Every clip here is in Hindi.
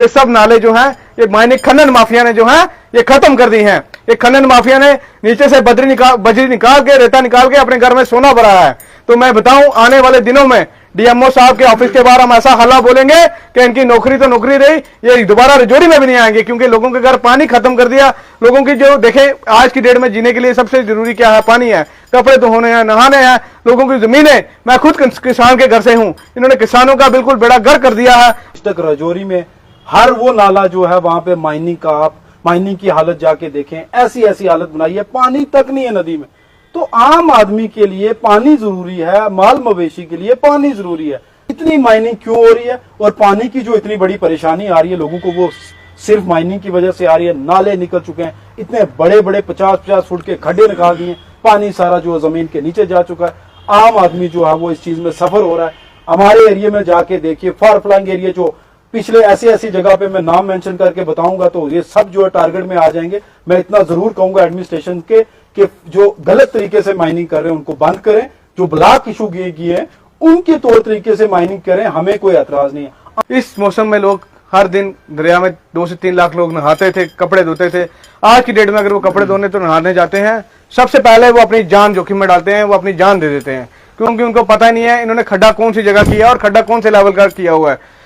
ये सब नाले जो हैं ये माइनिंग खनन माफिया ने जो है ये खत्म कर दी हैं। ये खनन माफिया ने नीचे से बजरी निकाल के रेता निकाल के अपने घर में सोना भरा है। तो मैं बताऊं आने वाले दिनों में डीएमओ साहब के ऑफिस के बाहर हम ऐसा हल्ला बोलेंगे कि इनकी नौकरी तो नौकरी रही, ये दोबारा रजौरी में भी नहीं आएंगे, क्योंकि लोगों के घर पानी खत्म कर दिया। लोगों की जो देखें आज की डेट में जीने के लिए सबसे जरूरी क्या है? पानी है, कपड़े धोने हैं, नहाने हैं, लोगों की जमीनें। मैं खुद किसान के घर से हूं, इन्होंने किसानों का बिल्कुल बेड़ा गर्क कर दिया है। तक रजौरी में हर वो नाला जो है वहां पे माइनिंग का, आप माइनिंग की हालत जाके देखें, ऐसी ऐसी हालत बनाई है, पानी तक नहीं है नदी में। तो आम आदमी के लिए पानी जरूरी है, माल मवेशी के लिए पानी जरूरी है। इतनी माइनिंग क्यों हो रही है और पानी की जो इतनी बड़ी परेशानी आ रही है लोगों को, वो सिर्फ माइनिंग की वजह से आ रही है। नाले निकल चुके हैं, इतने बड़े बड़े 50-50 फुट के खड्डे निकाल दिए, पानी सारा जो जमीन के नीचे जा चुका है। आम आदमी जो है वो इस चीज में सफर हो रहा है। हमारे एरिया में जाके देखिए, फार फ्लंग एरिया जो पिछले ऐसी ऐसी जगह पे मैं नाम मेंशन करके बताऊंगा तो ये सब जो है टारगेट में आ जाएंगे। मैं इतना जरूर कहूंगा एडमिनिस्ट्रेशन के कि जो गलत तरीके से माइनिंग कर रहे हैं उनको बंद करें, जो ब्लॉक इशू किए हैं उनके तौर तरीके से माइनिंग करें, हमें कोई एतराज नहीं है। इस मौसम में लोग हर दिन दरिया में 2 से 3 लाख लोग नहाते थे, कपड़े धोते थे। आज की डेट में अगर वो कपड़े धोने तो नहाने जाते हैं, सबसे पहले वो अपनी जान जोखिम में डालते हैं, वो अपनी जान दे देते हैं, क्योंकि उनको पता नहीं है इन्होंने खड्डा कौन सी जगह किया और खड्डा कौन से लेवल का किया हुआ है।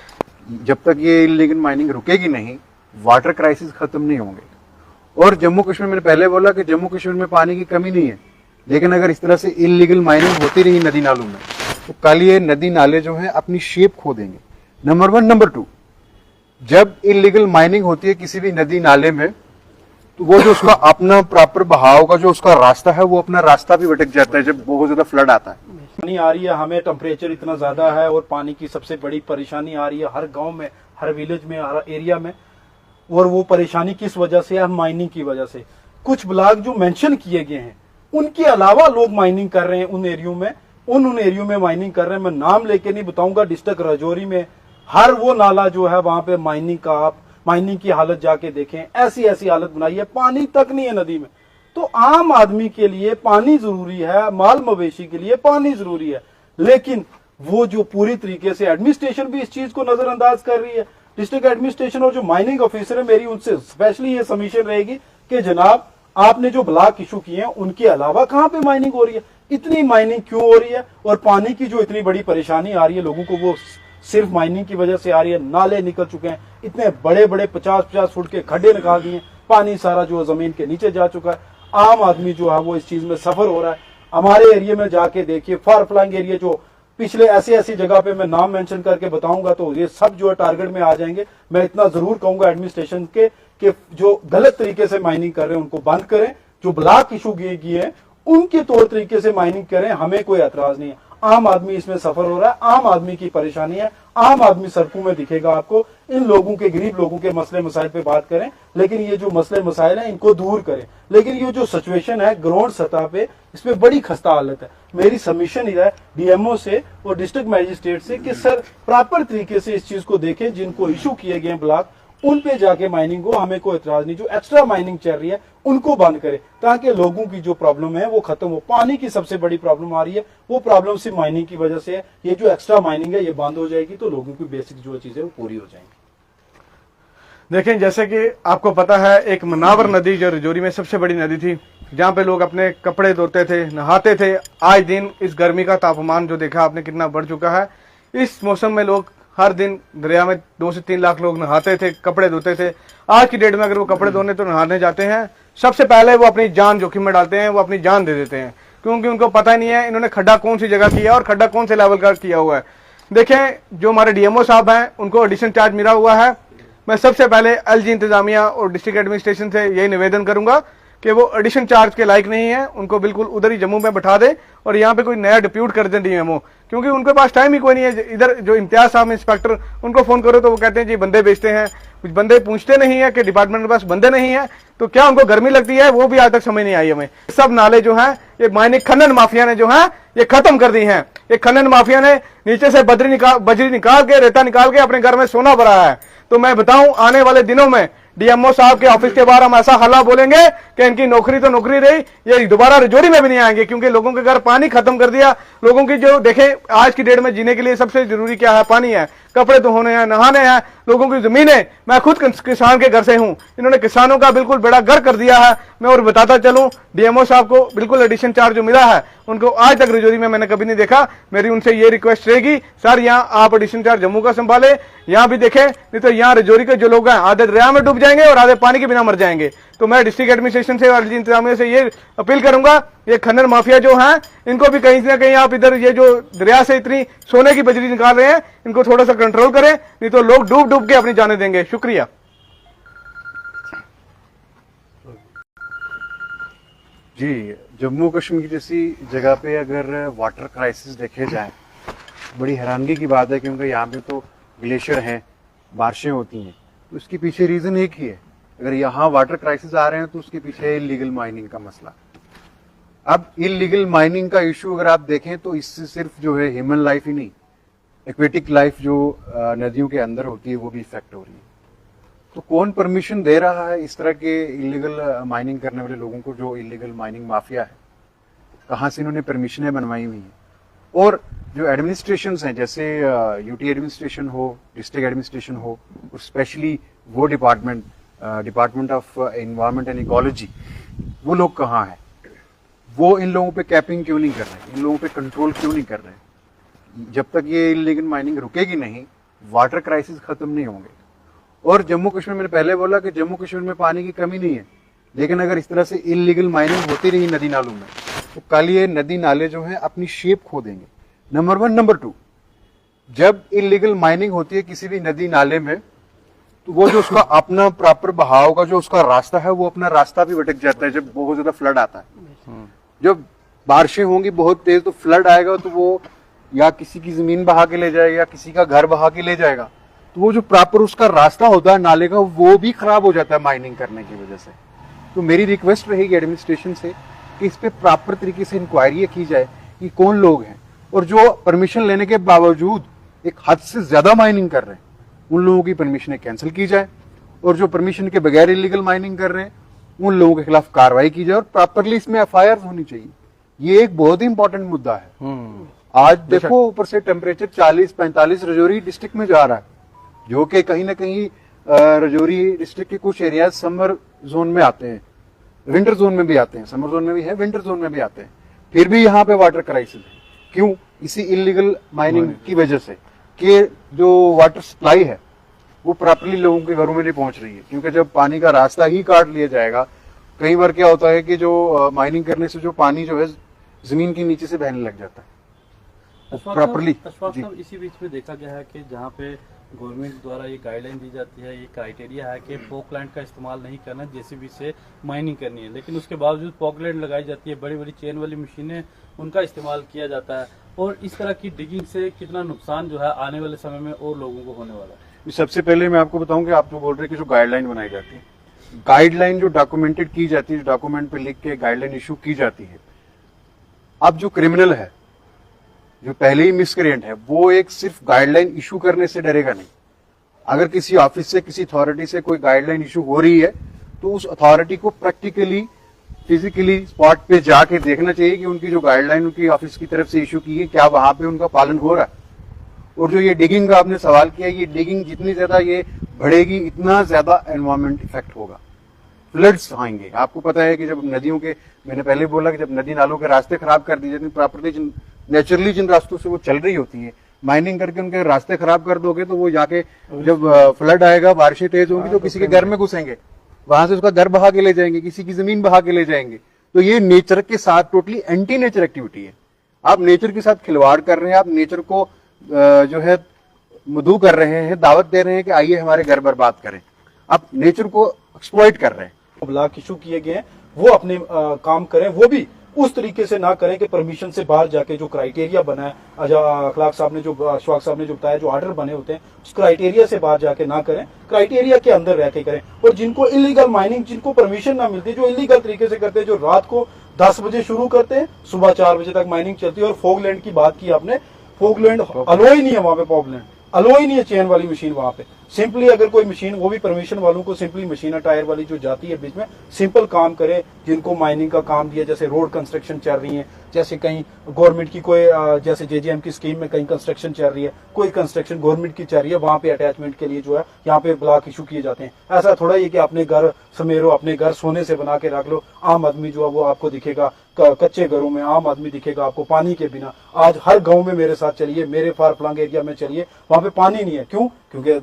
जब तक ये इलीगल माइनिंग रुकेगी नहीं, वाटर क्राइसिस खत्म नहीं होंगे। और जम्मू कश्मीर, मैंने पहले बोला कि जम्मू कश्मीर में पानी की कमी नहीं है, लेकिन अगर इस तरह से इलीगल माइनिंग होती रही नदी नालों में तो कल ये नदी नाले जो हैं अपनी शेप खो देंगे, नंबर 1। नंबर 2, जब इलीगल माइनिंग होती है किसी भी नदी नाले में तो वो जो उसका अपना प्रॉपर बहाव का जो उसका रास्ता है वो अपना रास्ता भी भटक जाता है जब बहुत ज्यादा फ्लड आता है। पानी आ रही है, हमें टेम्परेचर इतना ज्यादा है और पानी की सबसे बड़ी परेशानी आ रही है हर गांव में, हर विलेज में, हर एरिया में। और वो परेशानी किस वजह से है? माइनिंग की वजह से। कुछ ब्लॉक जो मेंशन किए गए हैं उनके अलावा लोग माइनिंग कर रहे हैं उन एरियो में, उन एरियो में माइनिंग कर रहे हैं। मैं नाम लेके नहीं बताऊंगा। डिस्ट्रिक्ट रजौरी में हर वो नाला जो है वहां पे माइनिंग का, आप माइनिंग की हालत जाके देखें, ऐसी ऐसी हालत बनाई है, पानी तक नहीं है नदी में। तो आम आदमी के लिए पानी जरूरी है, माल मवेशी के लिए पानी जरूरी है, लेकिन वो जो पूरी तरीके से एडमिनिस्ट्रेशन भी इस चीज को नजरअंदाज कर रही है। डिस्ट्रिक्ट एडमिनिस्ट्रेशन और जो माइनिंग ऑफिसर है, मेरी उनसे स्पेशली ये सबमिशन रहेगी कि जनाब आपने जो ब्लॉक इशू किए हैं उनके अलावा कहां पे माइनिंग हो रही है, इतनी माइनिंग क्यों हो रही है और पानी की जो इतनी बड़ी परेशानी आ रही है लोगों को, वो सिर्फ माइनिंग की वजह से आ रही है। नाले निकल चुके हैं, इतने बड़े बड़े 50-50 फुट के खड्डे निकाल दिए, पानी सारा जो जमीन के नीचे जा चुका है। आम आदमी जो है वो इस चीज में सफर हो रहा है। हमारे एरिया में जाके देखिए, फार फ्लंग एरिया जो पिछले ऐसी ऐसी जगह पे मैं नाम मेंशन करके बताऊंगा तो ये सब जो है टारगेट में आ जाएंगे। मैं इतना जरूर कहूंगा एडमिनिस्ट्रेशन के कि जो गलत तरीके से माइनिंग कर रहे हैं उनको बंद करें, जो ब्लॉक इशू किए हैं उनके तौर तरीके से माइनिंग करें, हमें कोई एतराज नहीं है। आम आदमी इसमें सफर हो रहा है, आम आदमी की परेशानी है, आम आदमी सड़कों में दिखेगा आपको। इन लोगों के, गरीब लोगों के मसले मसाइल पे बात करें, लेकिन ये जो मसले मसाइल हैं इनको दूर करें। लेकिन ये जो सिचुएशन है ग्राउंड सतह पे, इसमें बड़ी खस्ता हालत है। मेरी सबमिशन है डीएमओ से और डिस्ट्रिक्ट मैजिस्ट्रेट से कि सर प्रॉपर तरीके से इस चीज को देखें, जिनको इशू किए गए ब्लॉक उन पे जाके माइनिंग हो, हमें कोई एतराज नहीं। जो एक्स्ट्रा माइनिंग चल रही है उनको बंद करें ताकि लोगों की जो प्रॉब्लम है वो खत्म हो। पानी की सबसे बड़ी प्रॉब्लम आ रही है, वो प्रॉब्लम सिर्फ माइनिंग की वजह से है। ये जो एक्स्ट्रा माइनिंग है ये बंद हो जाएगी तो लोगों की बेसिक जो चीजें वो पूरी हो जाएंगी। देखें, जैसे कि आपको पता है एक मनावर नदी जो रजौरी में सबसे बड़ी नदी थी, जहाँ पे लोग अपने कपड़े धोते थे, नहाते थे। आज दिन इस गर्मी का तापमान जो देखा आपने कितना बढ़ चुका है। इस मौसम में लोग हर दिन दरिया में 2 से 3 लाख लोग नहाते थे, कपड़े धोते थे। आज की डेट में अगर वो कपड़े धोने तो नहाने जाते हैं, सबसे पहले वो अपनी जान जोखिम में डालते हैं, वो अपनी जान दे देते हैं, क्योंकि उनको पता नहीं है इन्होंने खड्डा कौन सी जगह किया और खड्डा कौन से लेवल का किया हुआ है। देखें, जो हमारे डीएमओ साहब हैं उनको एडिशनल चार्ज मिला हुआ है। मैं सबसे पहले एलजी इंतजामिया और डिस्ट्रिक्ट एडमिनिस्ट्रेशन से यही निवेदन करूंगा कि वो एडिशन चार्ज के लायक नहीं है, उनको बिल्कुल उधर ही जम्मू में बैठा दे और यहाँ पे कोई नया डिप्यूट कर दें डीएमओ, क्योंकि उनके पास टाइम ही कोई नहीं है। इधर जो इम्तियाज साहब इंस्पेक्टर, उनको फोन करो तो वो कहते हैं जी बंदे बेचते हैं, कुछ बंदे पूछते नहीं है कि डिपार्टमेंट के पास बंदे नहीं है, तो क्या उनको गर्मी लगती है वो भी आज तक समझ नहीं आई हमें। सब नाले जो हैं ये माइनिंग खनन माफिया ने जो है ये खत्म कर दी हैं। ये खनन माफिया ने नीचे से बजरी निकाल के रेता निकाल के अपने घर में सोना भरा है। तो मैं बताऊं आने वाले दिनों में डीएमओ साहब के ऑफिस के बाहर हम ऐसा हल्ला बोलेंगे कि इनकी नौकरी तो नौकरी रही, ये दोबारा रजौरी में भी नहीं आएंगे, क्योंकि लोगों के घर पानी खत्म कर दिया। लोगों की जो देखें आज की डेट में जीने के लिए सबसे जरूरी क्या है? पानी है, कपड़े धोने हैं, नहाने हैं, लोगों की जमीनें, मैं खुद किसान के घर से हूं, इन्होंने किसानों का बिल्कुल बेड़ा गर्क कर दिया है। मैं और बताता चलूं, डीएमओ साहब को बिल्कुल एडिशन चार्ज जो मिला है उनको आज तक रजौरी में मैंने कभी नहीं देखा। मेरी उनसे ये रिक्वेस्ट रहेगी, सर यहाँ आप एडिशन चार्ज जम्मू का संभाले, यहाँ भी देखें, नहीं तो यहाँ रजौरी के जो लोग हैं आधे दरिया में डूब जाएंगे और आधे पानी के बिना मर जाएंगे। तो मैं डिस्ट्रिक्ट एडमिनिस्ट्रेशन से और इंतजामिया से ये अपील करूंगा, ये खनन माफिया जो हैं इनको भी कहीं ना कहीं आप इधर ये जो दरिया से इतनी सोने की बजरी निकाल रहे हैं इनको थोड़ा सा कंट्रोल करें, नहीं तो लोग डूब डूब के अपनी जानें देंगे। शुक्रिया। जी, जम्मू कश्मीर जैसी जगह पे अगर वाटर क्राइसिस देखे जाए, बड़ी हैरानगी की बात है, क्योंकि यहाँ पे तो ग्लेशियर हैं, बारिशें होती हैं, तो इसके पीछे रीजन एक ही है। अगर यहाँ वाटर क्राइसिस आ रहे हैं तो उसके पीछे इलीगल माइनिंग का मसला। अब इलीगल माइनिंग का इशू अगर आप देखें तो इससे सिर्फ जो है ह्यूमन लाइफ ही नहीं, एक्वेटिक लाइफ जो नदियों के अंदर होती है वो भी इफेक्ट हो रही है। तो कौन परमिशन दे रहा है इस तरह के इलीगल माइनिंग करने वाले लोगों को, जो इलीगल माइनिंग माफिया है, कहाँ से इन्होंने परमिशनें बनवाई हुई हैं? और जो एडमिनिस्ट्रेशंस हैं, जैसे यूटी एडमिनिस्ट्रेशन हो, डिस्ट्रिक्ट एडमिनिस्ट्रेशन हो, और स्पेशली वो department of environment and ecology, वो लोग कहाँ हैं? वो इन लोगों पे कैपिंग क्यों नहीं कर रहे, इन लोगों पे कंट्रोल क्यों नहीं कर रहे? जब तक ये इलीगल माइनिंग रुकेगी नहीं, वाटर क्राइसिस खत्म नहीं होंगे। और जम्मू कश्मीर, मैंने पहले बोला कि जम्मू कश्मीर में पानी की कमी नहीं है, लेकिन अगर इस तरह से इलीगल माइनिंग होती रही नदी नालों में, तो कल ये नदी नाले जो हैं अपनी शेप खो देंगे। नंबर 1। नंबर 2, जब इलीगल माइनिंग होती है किसी भी नदी नाले में, तो वो जो उसका अपना प्रॉपर बहाव का जो उसका रास्ता है, वो अपना रास्ता भी भटक जाता है जब बहुत ज्यादा फ्लड आता है। जब बारिशें होंगी बहुत तेज, तो फ्लड आएगा तो वो या किसी की जमीन बहा के ले जाएगा या किसी का घर बहा के ले जाएगा, तो वो जो प्रॉपर उसका रास्ता होता है नाले का, वो भी खराब हो जाता है माइनिंग करने की वजह से। तो मेरी रिक्वेस्ट रहेगी एडमिनिस्ट्रेशन से कि इस पे प्रॉपर तरीके से इंक्वायरी की जाए कि कौन लोग हैं, और जो परमिशन लेने के बावजूद एक हद से ज्यादा माइनिंग कर रहे हैं, उन लोगों की परमिशनें कैंसिल की जाए, और जो परमिशन के बगैर इलीगल माइनिंग कर रहे हैं उन लोगों के खिलाफ कार्रवाई की जाए, और प्रॉपरली इसमें एफआईआर होनी चाहिए। ये एक बहुत ही इंपॉर्टेंट मुद्दा है। आज देखो ऊपर से टेम्परेचर 40-45 रजौरी डिस्ट्रिक्ट में जा रहा है, जो कि कहीं ना कहीं रजौरी डिस्ट्रिक्ट के कुछ एरिया समर जोन में आते हैं, विंटर जोन में भी आते हैं, समर जोन में भी है, विंटर जोन में भी आते हैं, फिर भी यहाँ पे वाटर क्राइसिस है। क्यों? इसी इलीगल माइनिंग की वजह से कि जो वाटर सप्लाई है वो प्रॉपरली लोगों के घरों में नहीं पहुंच रही है। क्योंकि जब पानी का रास्ता ही काट लिया जाएगा, कई बार क्या होता है कि जो माइनिंग करने से जो पानी जो है जमीन के नीचे से बहने लग जाता है प्रॉपरली। इसी बीच में देखा गया है कि जहाँ पे गवर्नमेंट द्वारा ये गाइडलाइन दी जाती है, ये क्राइटेरिया है कि पॉकलैंड का इस्तेमाल नहीं करना, जेसीबी से माइनिंग करनी है, लेकिन उसके बावजूद पॉकलैंड लगाई जाती है, बड़ी बड़ी चेन वाली मशीनें उनका इस्तेमाल किया जाता है, और इस तरह की डिगिंग से कितना नुकसान जो है आने वाले समय में और लोगों को होने वाला है। सबसे पहले मैं आपको बताऊं कि आप जो बोल रहे हैं कि जो गाइडलाइन बनाई जाती है, गाइडलाइन जो डॉक्यूमेंटेड की जाती है, जो डॉक्यूमेंट पे लिख के गाइडलाइन इशू की जाती है, अब जो क्रिमिनल है, जो पहले ही मिसक्रिएंट है, वो एक सिर्फ गाइडलाइन इशू करने से डरेगा नहीं। अगर किसी ऑफिस से, किसी अथॉरिटी से कोई गाइडलाइन इशू हो रही है, तो उस अथॉरिटी को प्रैक्टिकली, फिजिकली स्पॉट पे जाके देखना चाहिए कि उनकी जो गाइडलाइन उनकी ऑफिस की तरफ से इशू की है, क्या वहां पे उनका पालन हो रहा है। और जो ये डिगिंग का आपने सवाल किया, ये डिगिंग जितनी ज्यादा ये बढ़ेगी, इतना ज्यादा एनवायरमेंट इफेक्ट होगा, फ्लड्स आएंगे। आपको पता है कि जब नदियों के, मैंने पहले बोला कि जब नदी नालों के रास्ते खराब कर दिए जाते हैं, प्रॉपर्ली नेचुरली जिन रास्तों से वो चल रही होती है, माइनिंग करके उनके रास्ते खराब कर दोगे तो वो जाके जब फ्लड आएगा, बारिशें तेज होंगी, तो किसी के घर में घुसेंगे, वहां से उसका घर बहा के ले जाएंगे, किसी की जमीन बहा के ले जाएंगे। तो ये नेचर के साथ टोटली एंटी नेचर एक्टिविटी है। आप नेचर के साथ खिलवाड़ कर रहे हैं, आप नेचर को जो है मधु कर रहे हैं, दावत दे रहे हैं कि आइए हमारे घर बर्बाद करें। आप नेचर को एक्सप्लॉइट कर रहे हैं। ब्लॉक इशू किए गए हैं, वो अपने काम करें, वो भी उस तरीके से ना करें कि परमिशन से बाहर जाके जो क्राइटेरिया बना है, अखलाक साहब ने जो, अशफाक साहब ने जो बताया, जो ऑर्डर बने होते हैं, उस क्राइटेरिया से बाहर जाके ना करें, क्राइटेरिया के अंदर रह के करें। और जिनको इलीगल माइनिंग, जिनको परमिशन ना मिलती, जो इलीगल तरीके से करते हैं, जो रात को 10 बजे शुरू करते हैं, सुबह 4 बजे तक माइनिंग चलती है। और फोगलैंड की बात की आपने, फोगलैंड अलो ही नहीं है वहां पे, पॉपलैंड अलो ही नहीं है, चेन वाली मशीन वहां पे, सिंपली अगर कोई मशीन, वो भी परमिशन वालों को, सिंपली मशीन टायर वाली जो जाती है बीच में, सिंपल काम करे, जिनको माइनिंग का काम दिया, जैसे रोड कंस्ट्रक्शन चल रही है, जैसे कहीं गवर्नमेंट की कोई जैसे जेजेएम की स्कीम में कहीं कंस्ट्रक्शन चल रही है, कोई कंस्ट्रक्शन गवर्नमेंट की चल रही है, वहां पे अटैचमेंट के लिए जो है यहाँ पे ब्लॉक इशू किए जाते हैं। ऐसा थोड़ा ही कि अपने घर समेरो, अपने घर सोने से बना के रख लो। आम आदमी जो है वो आपको दिखेगा कच्चे घरों में, आम आदमी दिखेगा आपको पानी के बिना। आज हर गांव में मेरे साथ चलिए, मेरे फार फ्लंग एरिया में चलिए, वहां पे पानी नहीं है। क्यों? क्योंकि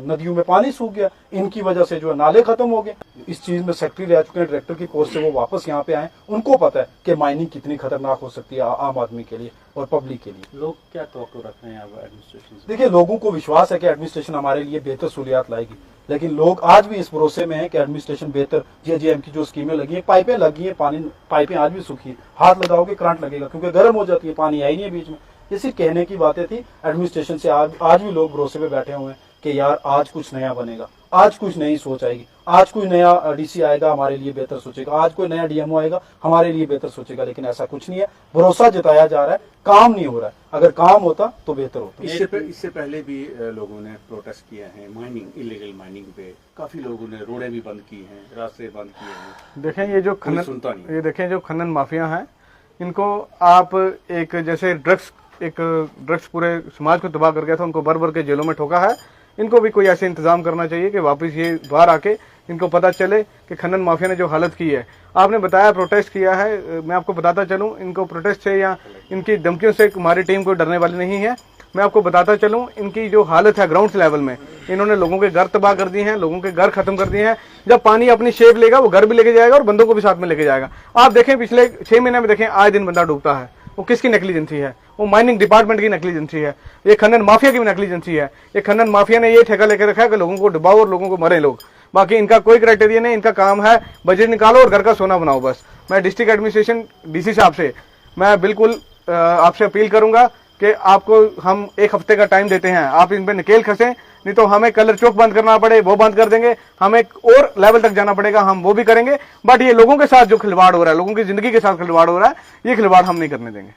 नदियों में पानी सूख गया, इनकी वजह से जो है नाले खत्म हो गए। इस चीज में सेक्रेटरी रह चुके हैं, डायरेक्टर की पोस्ट से वो वापस यहाँ पे आए, उनको पता है कि माइनिंग कितनी खतरनाक हो सकती है आम आदमी के लिए और पब्लिक के लिए। लोग क्या तवक्को रख रहे हैं अब एडमिनिस्ट्रेशन से? देखिए, लोगों को विश्वास है कि एडमिनिस्ट्रेशन हमारे लिए बेहतर सहूलियात लाएगी, लेकिन लोग आज भी इस भरोसे में है कि एडमिनिस्ट्रेशन बेहतर, जेजेएम की जो स्कीमें लगी है, पाइपें लगी है, पानी पाइपें आज भी सूखी है, हाथ लगाओगे करंट लगेगा क्योंकि गर्म हो जाती है, पानी है ही नहीं है बीच में। ये सिर्फ कहने की बातें थी। एडमिनिस्ट्रेशन से आज भी लोग भरोसे पे बैठे हुए हैं कि यार आज कुछ नया बनेगा, आज कुछ नई सोच आएगी, आज कोई नया डीसी आएगा हमारे लिए बेहतर सोचेगा, आज कोई नया डीएमओ आएगा हमारे लिए बेहतर सोचेगा। लेकिन ऐसा कुछ नहीं है, भरोसा जताया जा रहा है, काम नहीं हो रहा है। अगर काम होता तो बेहतर होता। इससे पहले भी लोगों ने प्रोटेस्ट किया है माइनिंग, इलीगल माइनिंग पे। काफी लोगों ने रोडें भी बंद की हैं, रास्ते बंद किए हैं। देखें ये जो कोई सुनता नहीं। ये देखें जो खनन माफिया हैं, इनको आप एक जैसे ड्रग्स पूरे समाज को तबाह कर गया था, उनको भर भर के जेलों में ठोका है। इनको भी कोई ऐसे इंतजाम करना चाहिए कि वापस ये बाहर आके इनको पता चले कि खनन माफिया ने जो हालत की है। आपने बताया प्रोटेस्ट किया है, मैं आपको बताता चलूं, इनको प्रोटेस्ट से या इनकी धमकियों से हमारी टीम कोई डरने वाली नहीं है। मैं आपको बताता चलूं, इनकी जो हालत है ग्राउंड लेवल में, इन्होंने लोगों के घर तबाह कर दिए हैं, लोगों के घर खत्म कर दिए हैं। जब पानी अपनी शेप लेगा, वो घर भी लेके जाएगा और बंदों को भी साथ में लेके जाएगा। आप देखें पिछले 6 महीने में देखें, आए दिन बंदा डूबता है। वो किसकी नेग्लिजेंसी है? वो माइनिंग डिपार्टमेंट की नेग्लिजेंसी है, ये खनन माफिया की भी नेग्लिजेंसी है। ये खनन माफिया ने ये ठेका लेकर रखा है कि लोगों को डुबाओ और लोगों को मरे लोग। बाकी इनका कोई क्राइटेरिया नहीं, इनका काम है बजट निकालो और घर का सोना बनाओ बस। मैं डिस्ट्रिक्ट एडमिनिस्ट्रेशन डीसी साहब से मैं बिल्कुल आपसे अपील करूंगा कि आपको हम 1 हफ्ते का टाइम देते हैं, आप इन पे नकेल खसें, नहीं तो हमें कलर चौक बंद करना पड़े वो बंद कर देंगे, हमें और लेवल तक जाना पड़ेगा, हम वो भी करेंगे। बट ये लोगों के साथ जो खिलवाड़ हो रहा है, लोगों की जिंदगी के साथ खिलवाड़ हो रहा है, ये खिलवाड़ हम नहीं करने देंगे।